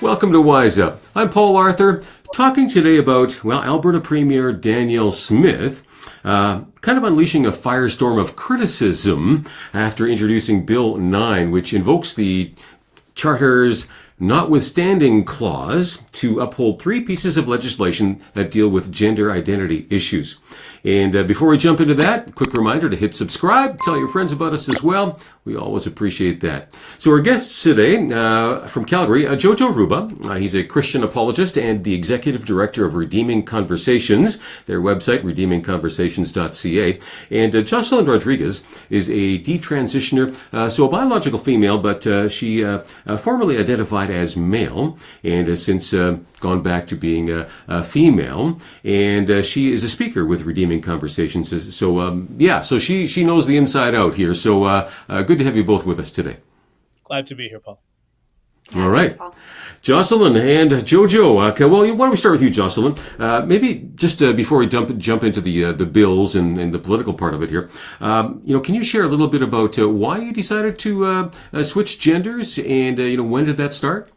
Welcome to WizeUp. I'm Paul Arthur, talking today about, Alberta Premier Danielle Smith, kind of unleashing a firestorm of criticism after introducing Bill 9, which invokes the Charter's notwithstanding clause to uphold three pieces of legislation that deal with gender identity issues. And before we jump into that, quick reminder to hit subscribe, tell your friends about us as well. We always appreciate that. So our guests today from Calgary, Jojo Ruba. He's a Christian apologist and the executive director of Redeeming Conversations, their website, redeemingconversations.ca. And Jocelynn Rodrigues is a detransitioner, so a biological female, but she formerly identified as male and has since gone back to being a female. And she is a speaker with Redeeming Conversations. So she knows the inside out here. So good to have you both with us today. Glad to be here, Paul. All right. Thanks, Paul. Jocelynn and Jojo. Okay, well, why don't we start with you, Jocelynn? Maybe just before we jump into the bills and the political part of it here, can you share a little bit about why you decided to switch genders and when did that start?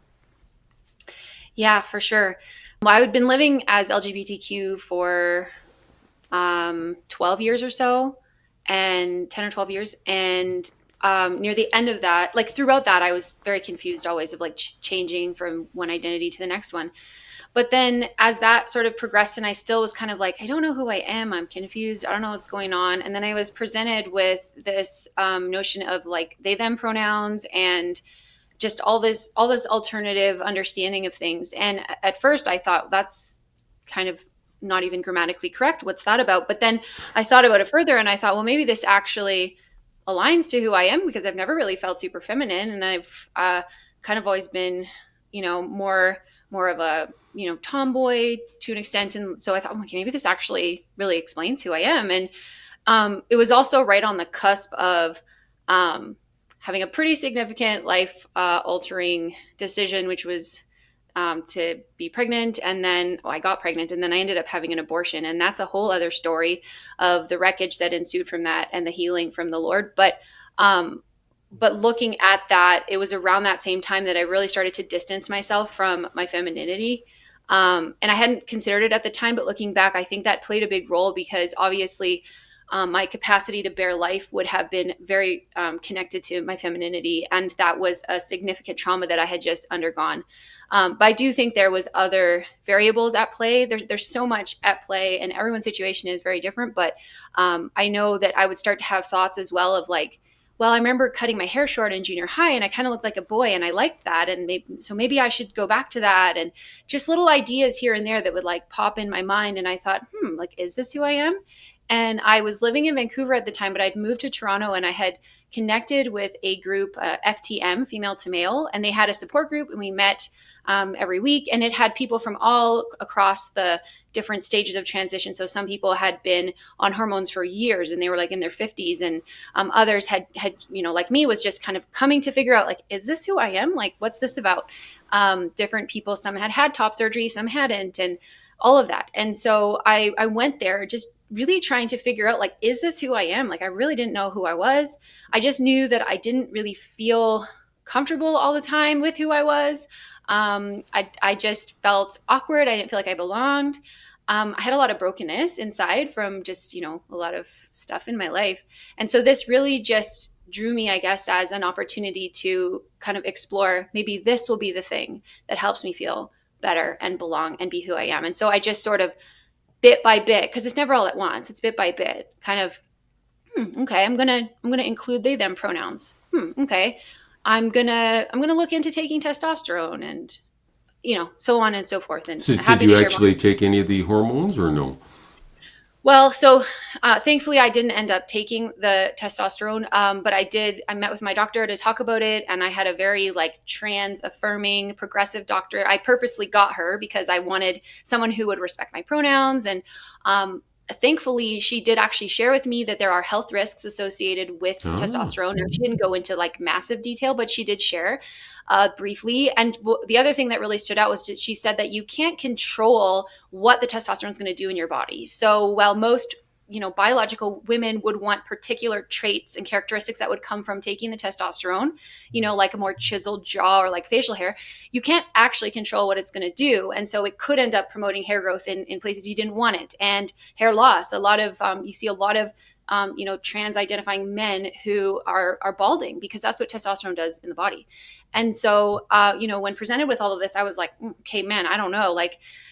Yeah, for sure. Well, I had been living as LGBTQ for 12 years or so, and 10 or 12 years. And near the end of that, like throughout that, I was very confused always of like changing from one identity to the next one. But then as that sort of progressed and I still was kind of like, I don't know who I am. I'm confused. I don't know what's going on. And then I was presented with this notion of like they, them pronouns and just all this alternative understanding of things. And at first I thought that's kind of not even grammatically correct. What's that about? But then I thought about it further and I thought, well, maybe this actually aligns to who I am because I've never really felt super feminine. And I've kind of always been, more of a, tomboy to an extent. And so I thought, okay, maybe this actually really explains who I am. And it was also right on the cusp of having a pretty significant life altering decision, which was to be pregnant. And then I got pregnant and then I ended up having an abortion. And that's a whole other story of the wreckage that ensued from that and the healing from the Lord. But looking at that, it was around that same time that I really started to distance myself from my femininity. And I hadn't considered it at the time, but looking back, I think that played a big role because obviously my capacity to bear life would have been very connected to my femininity. And that was a significant trauma that I had just undergone. But I do think there was other variables at play. There's so much at play and everyone's situation is very different. But I know that I would start to have thoughts as well of like, well, I remember cutting my hair short in junior high and I kind of looked like a boy and I liked that. And maybe I should go back to that. And just little ideas here and there that would like pop in my mind. And I thought, is this who I am? And I was living in Vancouver at the time, but I'd moved to Toronto and I had connected with a group, FTM, female to male, and they had a support group and we met every week. And it had people from all across the different stages of transition. So some people had been on hormones for years and they were like in their 50s and others had, like me was just kind of coming to figure out like, is this who I am? Like, what's this about? Different people, some had top surgery, some hadn't, and all of that. And so I went there just really trying to figure out like, is this who I am? Like, I really didn't know who I was. I just knew that I didn't really feel comfortable all the time with who I was. I just felt awkward. I didn't feel like I belonged. I had a lot of brokenness inside from just, a lot of stuff in my life. And so this really just drew me, I guess, as an opportunity to kind of explore, maybe this will be the thing that helps me feel better and belong and be who I am. And so I just sort of bit by bit, because it's never all at once, it's bit by bit, kind of, okay, I'm gonna include they them pronouns. Okay. I'm gonna look into taking testosterone and so on and so forth. And so did you actually take any of the hormones or no? Well, so thankfully I didn't end up taking the testosterone, but I met with my doctor to talk about it. And I had a very like trans affirming progressive doctor. I purposely got her because I wanted someone who would respect my pronouns. And thankfully she did actually share with me that there are health risks associated with testosterone. Now, she didn't go into like massive detail, but she did share briefly. And the other thing that really stood out was that she said that you can't control what the testosterone is going to do in your body. So while most biological women would want particular traits and characteristics that would come from taking the testosterone, like a more chiseled jaw or like facial hair. You can't actually control what it's going to do. And so it could end up promoting hair growth in places you didn't want it, and hair loss. You see a lot of trans identifying men who are balding because that's what testosterone does in the body. And so, when presented with all of this, I was like, okay, man, I don't know.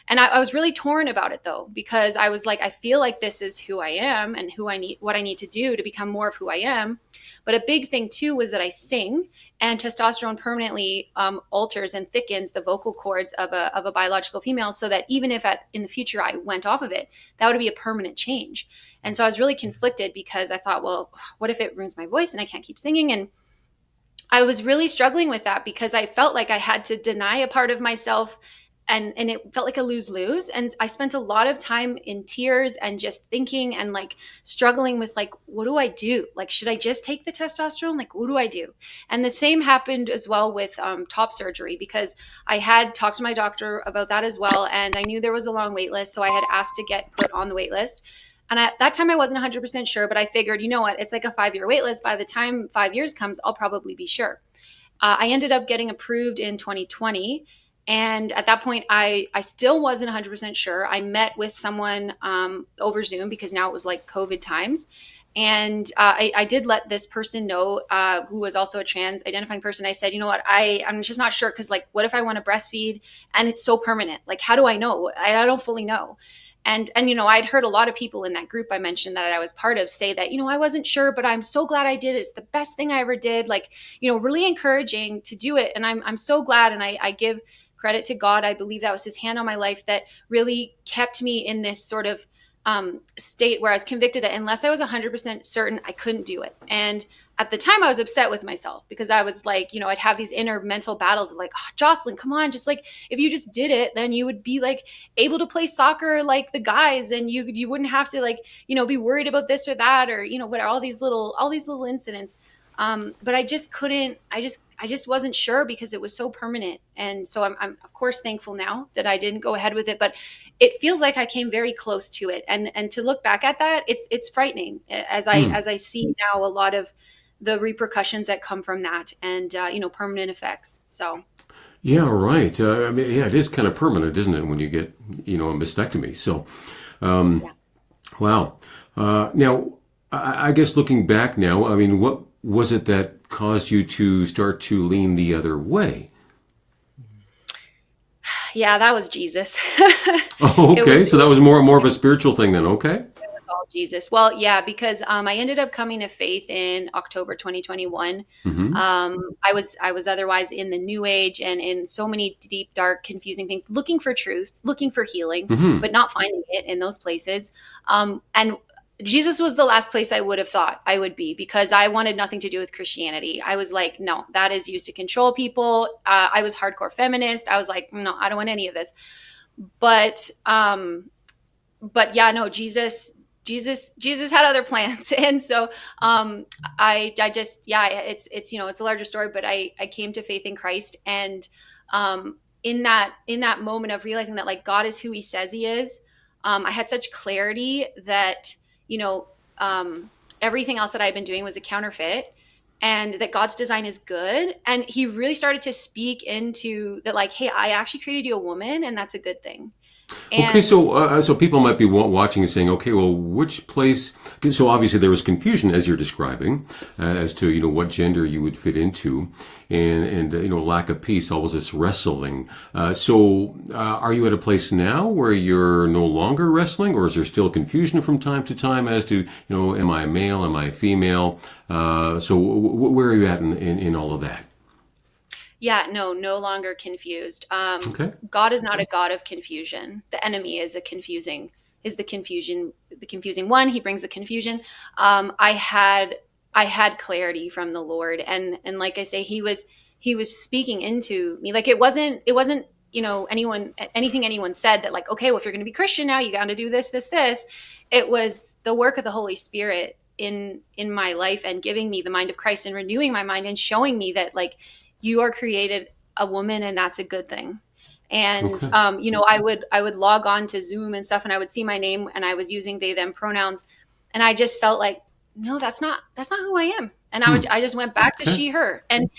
And I was really torn about it though, because I was like, I feel like this is who I am and what I need to do to become more of who I am. But a big thing too was that I sing, and testosterone permanently alters and thickens the vocal cords of a biological female, so that even if in the future I went off of it, that would be a permanent change. And so I was really conflicted because I thought, well, what if it ruins my voice and I can't keep singing? And I was really struggling with that because I felt like I had to deny a part of myself, and it felt like a lose-lose. And I spent a lot of time in tears and just thinking and like struggling with like, what do I do? Like, should I just take the testosterone? Like, what do I do? And the same happened as well with top surgery, because I had talked to my doctor about that as well. And I knew there was a long wait list. So I had asked to get put on the wait list. And at that time I wasn't 100% sure, but I figured, you know what, it's like a 5-year wait list. By the time 5 years comes, I'll probably be sure. I ended up getting approved in 2020. And at that point, I still wasn't 100% sure. I met with someone over Zoom, because now it was like COVID times. And I did let this person know, who was also a trans identifying person. I said, you know what, I'm just not sure, because like, what if I want to breastfeed and it's so permanent? Like, how do I know? I don't fully know. And I'd heard a lot of people in that group I mentioned that I was part of say that, I wasn't sure, but I'm so glad I did it. It's the best thing I ever did. Like, really encouraging to do it. And I'm so glad. And I give credit to God. I believe that was his hand on my life that really kept me in this sort of state where I was convicted that unless I was 100% certain, I couldn't do it. And at the time I was upset with myself, because I was like, I'd have these inner mental battles of like, oh, Jocelynn, come on. Just like, if you just did it, then you would be like able to play soccer like the guys, and you wouldn't have to like, be worried about this or that, or, what are all these little incidents. But I just couldn't, I just wasn't sure, because it was so permanent. And so I'm of course thankful now that I didn't go ahead with it, but it feels like I came very close to it. And to look back at that, it's frightening as I see now a lot of the repercussions that come from that, and, permanent effects. So. Yeah, right. It is kind of permanent, isn't it, when you get, a mastectomy? So, Yeah. wow. Now, I guess looking back now, what was it that caused you to start to lean the other way? Yeah, that was Jesus. Oh, okay. So that was more of a spiritual thing then. Okay. It was all Jesus. Well, yeah, because I ended up coming to faith in October 2021. Mm-hmm. I was otherwise in the New Age and in so many deep, dark, confusing things, looking for truth, looking for healing, Mm-hmm. but not finding it in those places. And Jesus was the last place I would have thought I would be, because I wanted nothing to do with Christianity. I was like, no, that is used to control people. I was hardcore feminist. I was like, no, I don't want any of this. But yeah, no, Jesus had other plans. And so I just, yeah, it's it's a larger story, but I came to faith in Christ. And in that moment of realizing that like God is who he says he is, I had such clarity that, everything else that I've been doing was a counterfeit, and that God's design is good. And he really started to speak into that, like, hey, I actually created you a woman, and that's a good thing. And Okay, so people might be watching and saying, okay, well, which place? So obviously there was confusion as you're describing as to what gender you would fit into, and lack of peace, always this wrestling. So are you at a place now where you're no longer wrestling, or is there still confusion from time to time as to am I male, am I female? So where are you at in all of that? yeah, no longer confused. Okay. God is not a God of confusion. The enemy is the confusing one. He brings the confusion. I had clarity from the Lord, and like I say, he was speaking into me. Like it wasn't anything anyone said that like, okay, well, if you're going to be Christian now, you got to do this. It was the work of the Holy Spirit in my life, and giving me the mind of Christ, and renewing my mind, and showing me that like, you are created a woman, and that's a good thing. And, Okay. I would log on to Zoom and stuff, and I would see my name, and I was using they, them pronouns. And I just felt like, no, that's not who I am. And Hmm. I just went back to Okay. she, her. And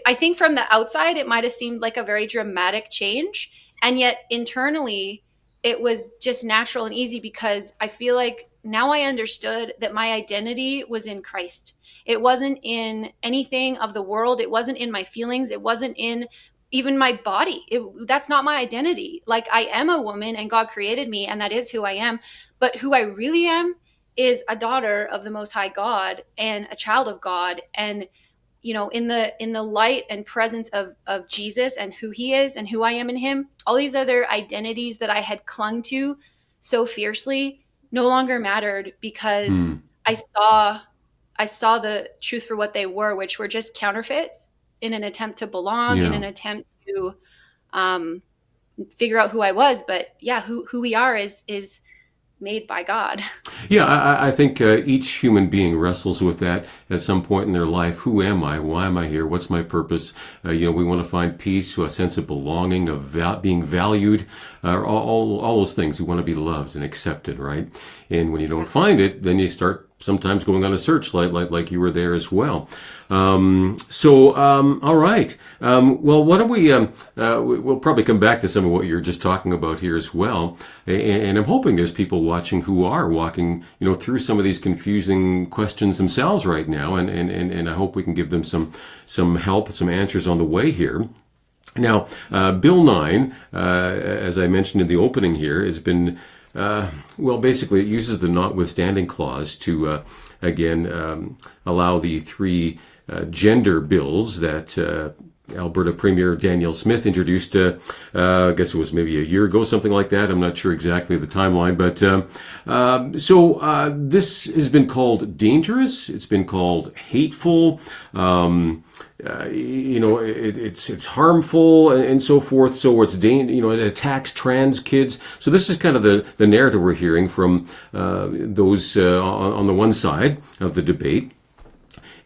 I think from the outside, it might've seemed like a very dramatic change. And yet internally, it was just natural and easy because I feel like now I understood that my identity was in Christ. It wasn't in anything of the world. It wasn't in my feelings. It wasn't in even my body. That's not my identity. Like, I am a woman and God created me and that is who I am. But who I really am is a daughter of the Most High God and a child of God. And in the light and presence of Jesus and who he is and who I am in him, all these other identities that I had clung to so fiercely no longer mattered because Hmm. I saw the truth for what they were, which were just counterfeits in an attempt to belong, in Yeah. an attempt to um, figure out who I was. But yeah, who we are is made by God. Yeah, I think each human being wrestles with that at some point in their life. Who am I? Why am I here? What's my purpose? We want to find peace, a sense of belonging, of being valued, all those things. We want to be loved and accepted, right? And when you don't find it, then you start sometimes going on a search, like you were there as well. All right. Well, why don't we'll probably come back to some of what you're just talking about here as well. And I'm hoping there's people watching who are walking, through some of these confusing questions themselves right now. And I hope we can give them some help, some answers on the way here. Now, Bill 9, as I mentioned in the opening here, has been basically, it uses the notwithstanding clause to, again, allow the three gender bills that Alberta Premier Danielle Smith introduced, I guess it was maybe a year ago, something like that. I'm not sure exactly the timeline, but this has been called dangerous. It's been called hateful. It's harmful and so forth. So it attacks trans kids. So this is kind of the narrative we're hearing from those on the one side of the debate.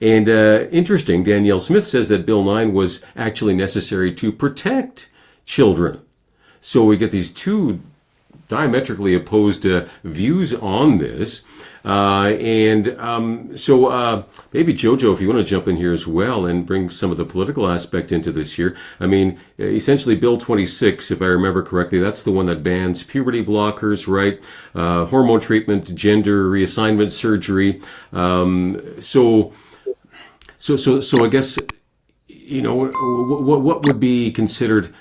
And interesting, Danielle Smith says that Bill 9 was actually necessary to protect children. So we get these two diametrically opposed views on this. Maybe Jojo, if you want to jump in here as well and bring some of the political aspect into this here. I mean, essentially Bill 26, if I remember correctly, that's the one that bans puberty blockers, right? Hormone treatment, gender reassignment surgery. So I guess, what would be considered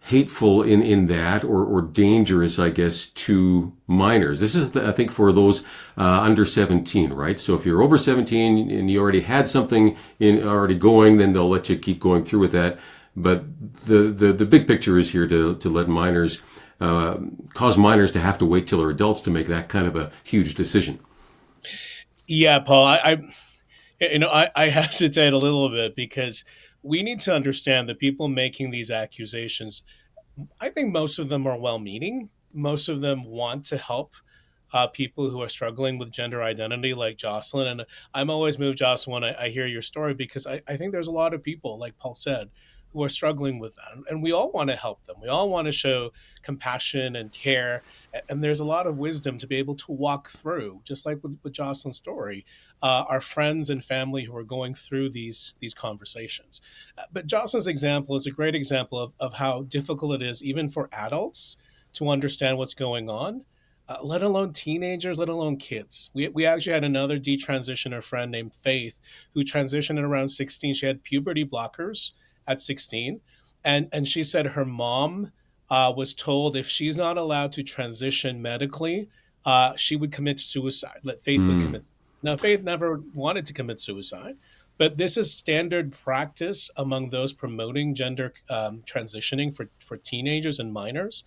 hateful in that or dangerous, I guess, to minors? This is, I think, for those under 17, right? So if you're over 17 and you already had something already going, then they'll let you keep going through with that. But the big picture is here to let minors, cause minors to have to wait till they're adults to make that kind of a huge decision. Yeah, Paul, I hesitate a little bit because we need to understand that people making these accusations, I think most of them are well-meaning. Most of them want to help people who are struggling with gender identity, like Jocelynn. And I'm always moved, Jocelynn, when I hear your story, because I think there's a lot of people, like Paul said, who are struggling with that. And we all want to help them. We all want to show compassion and care. And there's a lot of wisdom to be able to walk through, just like with Jocelyn's story, our friends and family who are going through these conversations. But Jocelyn's example is a great example of how difficult it is, even for adults, to understand what's going on, let alone teenagers, let alone kids. We actually had another detransitioner friend named Faith who transitioned at around 16. She had puberty blockers at 16. And she said her mom was told if she's not allowed to transition medically, she would commit suicide, that Faith would Hmm. commit. Now, Faith never wanted to commit suicide, but this is standard practice among those promoting gender transitioning for teenagers and minors.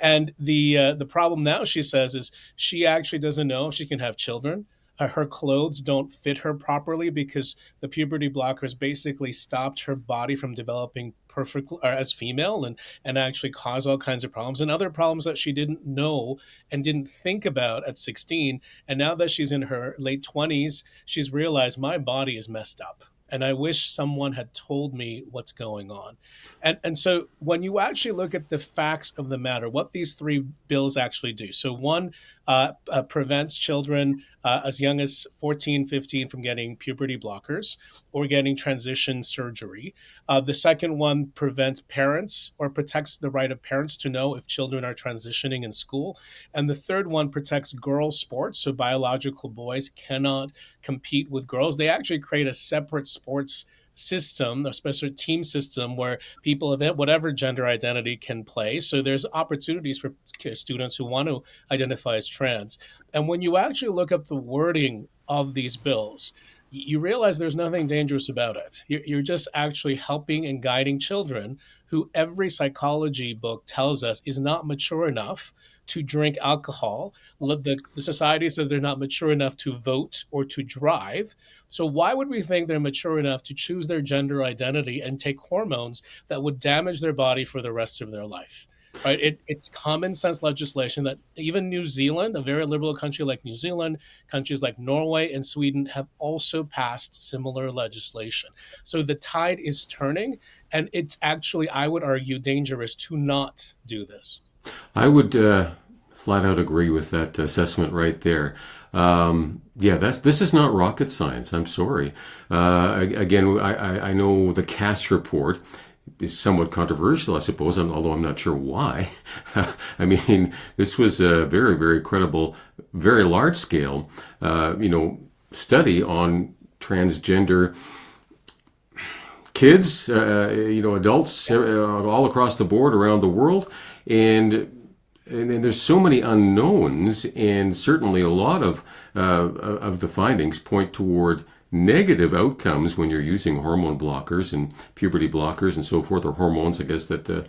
And the problem now, she says, is she actually doesn't know if she can have children. Her clothes don't fit her properly because the puberty blockers basically stopped her body from developing perfectly as female, and actually cause all kinds of problems and other problems that she didn't know and didn't think about at 16. And now that she's in her late 20s, she's realized my body is messed up. And I wish someone had told me what's going on. And so when you actually look at the facts of the matter, what these three bills actually do. So one, prevents children as young as 14, 15 from getting puberty blockers or getting transition surgery. The second one prevents parents or protects the right of parents to know if children are transitioning in school. And the third one protects girls' sports. So biological boys cannot compete with girls. They actually create a separate sports system, a special team system where people of whatever gender identity can play. So there's opportunities for students who want to identify as trans. And when you actually look up the wording of these bills, you realize there's nothing dangerous about it. You're just actually helping and guiding children who every psychology book tells us is not mature enough to drink alcohol. The society says they're not mature enough to vote or to drive. So why would we think they're mature enough to choose their gender identity and take hormones that would damage their body for the rest of their life? Right? It's common sense legislation that even New Zealand, a very liberal country like New Zealand, countries like Norway and Sweden have also passed similar legislation. So the tide is turning, and it's actually, I would argue, dangerous to not do this. I would flat out agree with that assessment right there. This is not rocket science. I'm sorry. Again, I know the Cass report is somewhat controversial, I suppose, although I'm not sure why. I mean, this was a very, very credible, very large scale, study on transgender kids, adults all across the board around the world. And there's so many unknowns, and certainly a lot of the findings point toward negative outcomes when you're using hormone blockers and puberty blockers and so forth, or hormones, I guess, that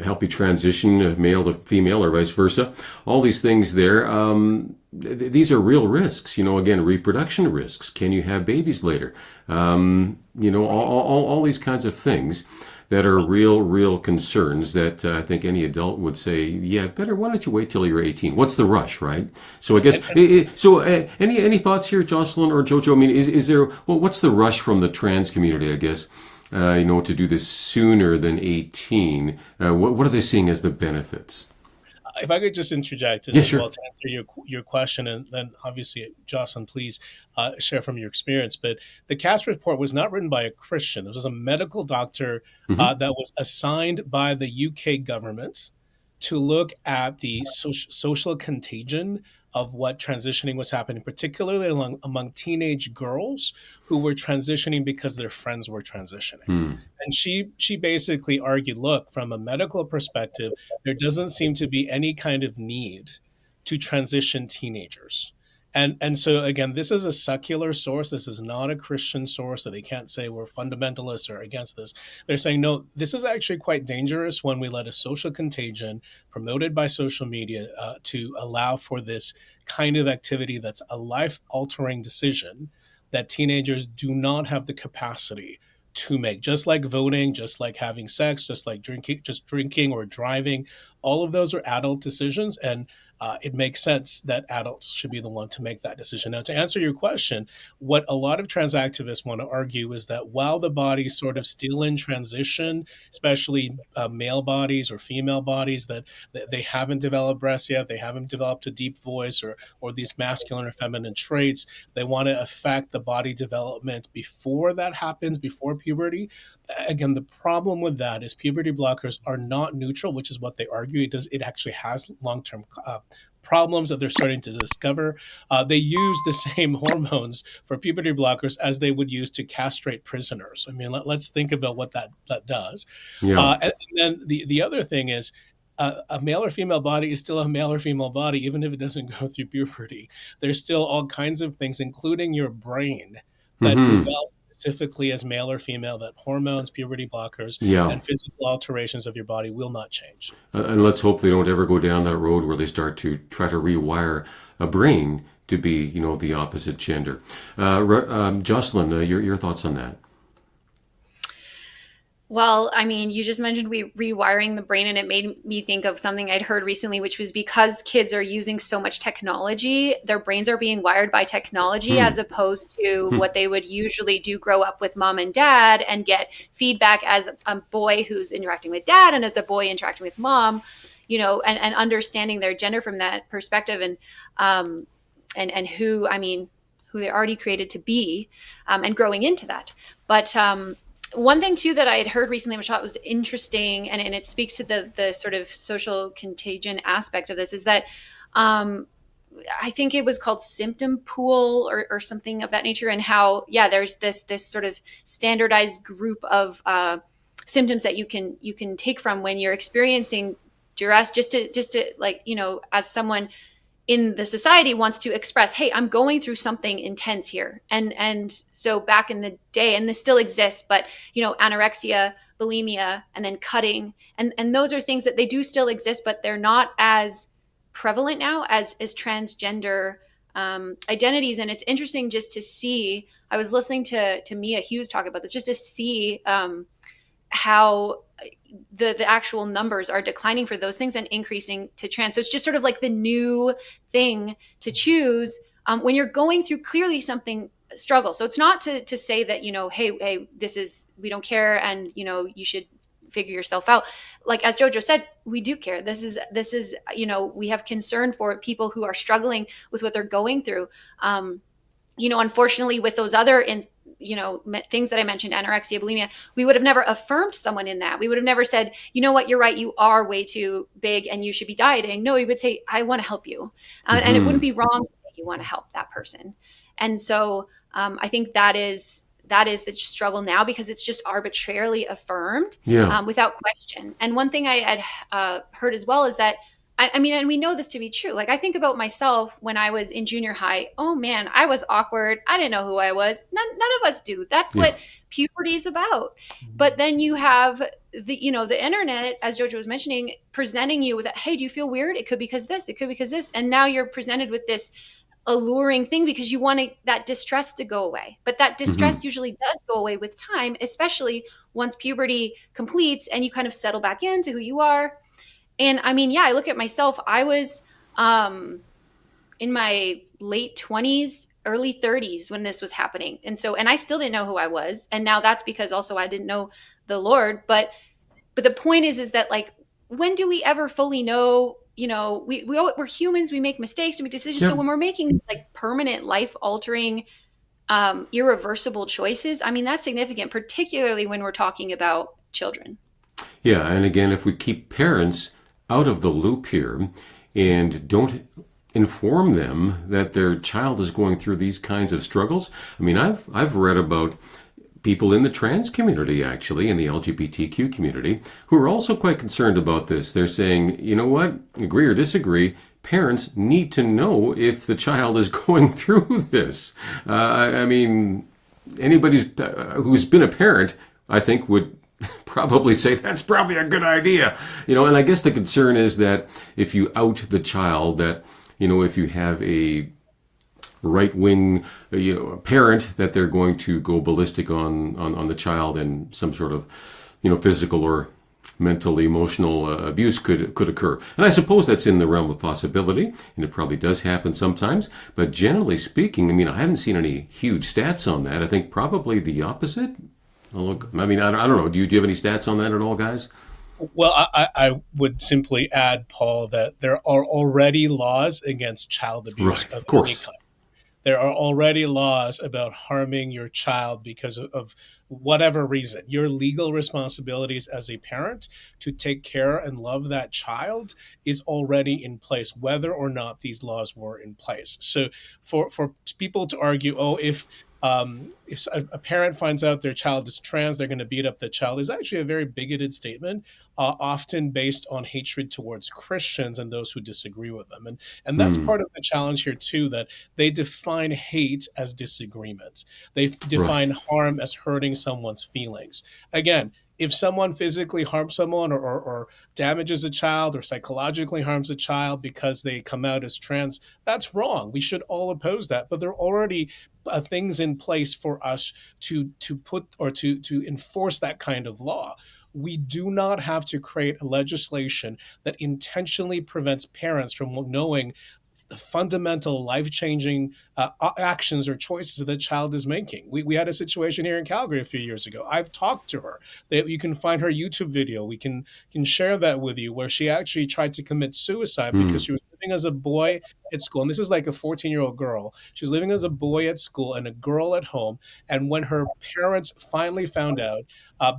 help you transition male to female or vice versa. All these things there, these are real risks. Again, reproduction risks. Can you have babies later? All these kinds of things that are real concerns that I think any adult would say, yeah, better, why don't you wait till you're 18? What's the rush, right? So I guess, any thoughts here, Jocelynn or Jojo? I mean, is there, what's the rush from the trans community, I guess, to do this sooner than 18? What are they seeing as the benefits? If I could just interject as sure. well to answer your question, and then obviously, Jocelynn, please share from your experience. But the Cass report was not written by a Christian. This was a medical doctor that was assigned by the UK government to look at the social contagion of what transitioning was happening, particularly among teenage girls who were transitioning because their friends were transitioning. And she basically argued, look, from a medical perspective, there doesn't seem to be any kind of need to transition teenagers. And so, again, this is a secular source. This is not a Christian source, so they can't say we're fundamentalists or against this. They're saying, no, this is actually quite dangerous when we let a social contagion promoted by social media to allow for this kind of activity that's a life-altering decision that teenagers do not have the capacity to make. Just like voting, just like having sex, just like drinking or driving, all of those are adult decisions, and it makes sense that adults should be the one to make that decision. Now, to answer your question, what a lot of trans activists want to argue is that while the body's sort of still in transition, especially male bodies or female bodies, that they haven't developed breasts yet, they haven't developed a deep voice or these masculine or feminine traits, they want to affect the body development before that happens, before puberty. Again, the problem with that is puberty blockers are not neutral, which is what they argue. It actually has long-term problems that they're starting to discover. They use the same hormones for puberty blockers as they would use to castrate prisoners. I mean, let's think about what that does. Yeah. And then the other thing is, a male or female body is still a male or female body, even if it doesn't go through puberty. There's still all kinds of things, including your brain, that develop specifically as male or female, that hormones, puberty blockers, and physical alterations of your body will not change. And let's hope they don't ever go down that road where they start to try to rewire a brain to be, the opposite gender. Jocelynn, your thoughts on that? Well, I mean, you just mentioned rewiring the brain, and it made me think of something I'd heard recently, which was because kids are using so much technology, their brains are being wired by technology as opposed to what they would usually do, grow up with mom and dad and get feedback as a boy who's interacting with dad and as a boy interacting with mom. and understanding their gender from that perspective, and who, who they're already created to be, and growing into that. But one thing too that I had heard recently, which I thought was interesting, and it speaks to the sort of social contagion aspect of this, is that I think it was called symptom pool or something of that nature, and how there's this sort of standardized group of symptoms that you can take from when you're experiencing duress, just to like, as someone in the society wants to express, hey, I'm going through something intense here. And so back in the day, and this still exists, but anorexia, bulimia, and then cutting, and those are things that they do still exist, but they're not as prevalent now as transgender identities. And it's interesting just to see, I was listening to Mia Hughes talk about this, just to see how the actual numbers are declining for those things and increasing to trans. So it's just sort of like the new thing to choose when you're going through clearly something struggle. So it's not to say that, hey, this is, we don't care, and, you should figure yourself out. Like, as Jojo said, we do care. This is, we have concern for people who are struggling with what they're going through. Unfortunately, with those other things that I mentioned, anorexia, bulimia, we would have never affirmed someone in that. We would have never said, you know what, you're right, you are way too big and you should be dieting. No, we would say, I want to help you. And it wouldn't be wrong to say you want to help that person. And so I think that is the struggle now, because it's just arbitrarily affirmed without question. And one thing I had heard as well is that, and we know this to be true. Like, I think about myself when I was in junior high. Oh man, I was awkward. I didn't know who I was. None of us do. That's what puberty is about. But then you have the internet, as Jojo was mentioning, presenting you with, hey, do you feel weird? It could be because this. It could be because this. And now you're presented with this alluring thing because you want that distress to go away. But that distress usually does go away with time, especially once puberty completes and you kind of settle back into who you are. And I look at myself. I was in my late 20s, early 30s when this was happening. And I still didn't know who I was. And now that's because also I didn't know the Lord. But the point is that, like, when do we ever fully know? We're humans. We make mistakes, we make decisions. So when we're making like permanent, life altering, irreversible choices, that's significant, particularly when we're talking about children. Yeah. And again, if we keep parents out of the loop here and don't inform them that their child is going through these kinds of struggles. I've read about people in the trans community, actually, in the LGBTQ community, who are also quite concerned about this. They're saying, you know what, agree or disagree, parents need to know if the child is going through this. Anybody who's been a parent, I think, would probably say that's probably a good idea. And I guess the concern is that if you out the child, that, if you have a right-wing, parent, that they're going to go ballistic on the child, and some sort of, physical or mental, emotional abuse could occur. And I suppose that's in the realm of possibility, and it probably does happen sometimes. But generally speaking, I haven't seen any huge stats on that. I think probably the opposite. I don't know. Do you have any stats on that at all, guys? Well, I would simply add, Paul, that there are already laws against child abuse of any kind. There are already laws about harming your child because of whatever reason. Your legal responsibilities as a parent to take care and love that child is already in place, whether or not these laws were in place. So for people to argue, if a parent finds out their child is trans, they're going to beat up the child, is actually a very bigoted statement, often based on hatred towards Christians and those who disagree with them. And that's part of the challenge here too, that they define hate as disagreement. They define harm as hurting someone's feelings. Again, if someone physically harms someone or damages a child or psychologically harms a child because they come out as trans, that's wrong. We should all oppose that. But there are already things in place for us to put or to enforce that kind of law. We do not have to create a legislation that intentionally prevents parents from knowing the fundamental life-changing actions or choices that the child is making. We had a situation here in Calgary a few years ago. I've talked to her. You can find her YouTube video. We can share that with you, where she actually tried to commit suicide because she was living as a boy at school. And this is like a 14-year-old girl. She's living as a boy at school and a girl at home. And when her parents finally found out,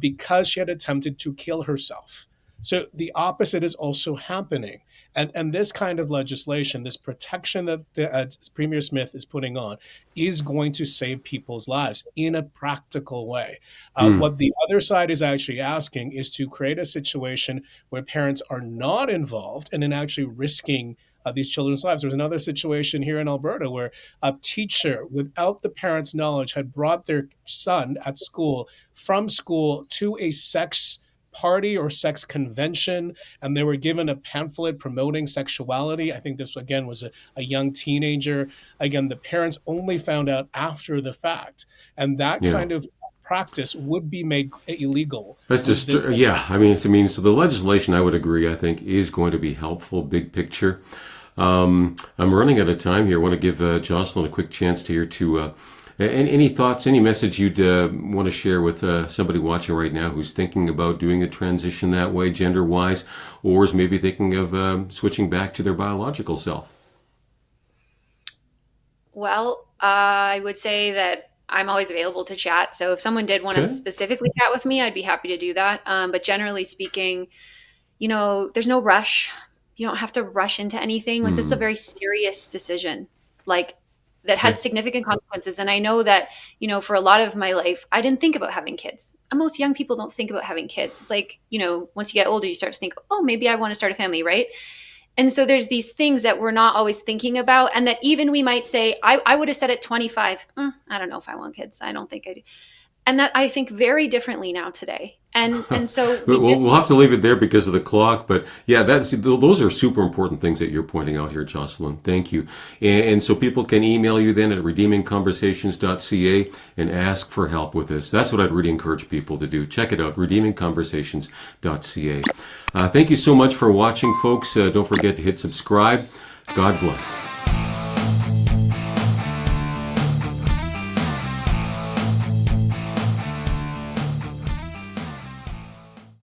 because she had attempted to kill herself. So the opposite is also happening. And this kind of legislation, this protection that Premier Smith is putting on, is going to save people's lives in a practical way. What the other side is actually asking is to create a situation where parents are not involved and in actually risking these children's lives. There was another situation here in Alberta where a teacher, without the parents' knowledge, had brought their son at school from school to a sex party or sex convention, and they were given a pamphlet promoting sexuality. I think this, again, was a young teenager. Again, the parents only found out after the fact. And that kind of practice would be made illegal. That's just, I mean, so the legislation, I would agree, I think, is going to be helpful, big picture. I'm running out of time here. I want to give Jocelynn a quick chance here to any thoughts, any message you'd want to share with somebody watching right now who's thinking about doing the transition that way, gender-wise, or is maybe thinking of switching back to their biological self? Well, I would say that I'm always available to chat. So if someone did want to specifically chat with me, I'd be happy to do that. But generally speaking, there's no rush. You don't have to rush into anything. Like, this is a very serious decision. Like, that has significant consequences. And I know that, for a lot of my life, I didn't think about having kids. And most young people don't think about having kids. It's like, once you get older, you start to think, oh, maybe I want to start a family, right? And so there's these things that we're not always thinking about. And that even we might say, I would have said at 25, I don't know if I want kids. I don't think I do. And that I think very differently now today. And so we'll have to leave it there because of the clock. But yeah, those are super important things that you're pointing out here, Jocelynn. Thank you. And so people can email you then at redeemingconversations.ca and ask for help with this. That's what I'd really encourage people to do. Check it out, redeemingconversations.ca. Thank you so much for watching, folks. Don't forget to hit subscribe. God bless.